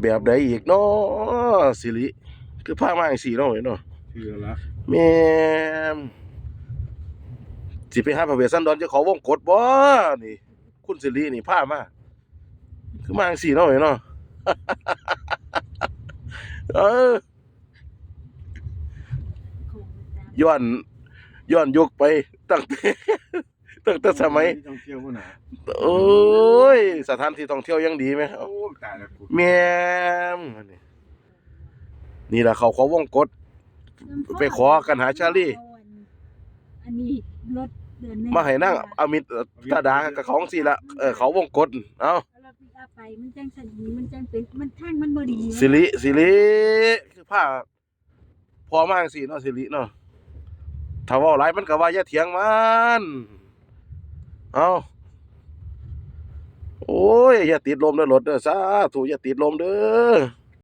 แบบใดอีกเนาะสิริคือพามาจังซี่เนาะเนาะชื่อละแม่นสิไปหาพระเวสสันดรเจ้าเขาวงกตบ่นี่คุณสิรินี่พามาคือมาจังซี่เนาะเนาะ เออย้อนยุคไปตั้งแต่ตั้งแต่สมัยท่องเที่ยวพุ่นน่ะโอ้ยสถานที่ท่องเที่ยวยังดีไหมโอ้ตายแล้วกูแม่มนี่ล่ะเขาวงกตไปขอกันหาชาลีอันนี้รถเดินมาให้นั่งอมิตตาดากับของสิละเขาวงกตเอ้าเราปิกอัพไปมันจังสันดีมันจังเป็นมันทางมันบ่ดีสิริคือผ้าพอมาจังซี่เนาะสิริเนาะถ้าเว้าหลายมันก็ว่าอย่าเถียงมันเอ้าโอ้ยอย่าติดลมเด้อรถเด้อสาธุอย่าติดลมเด้อ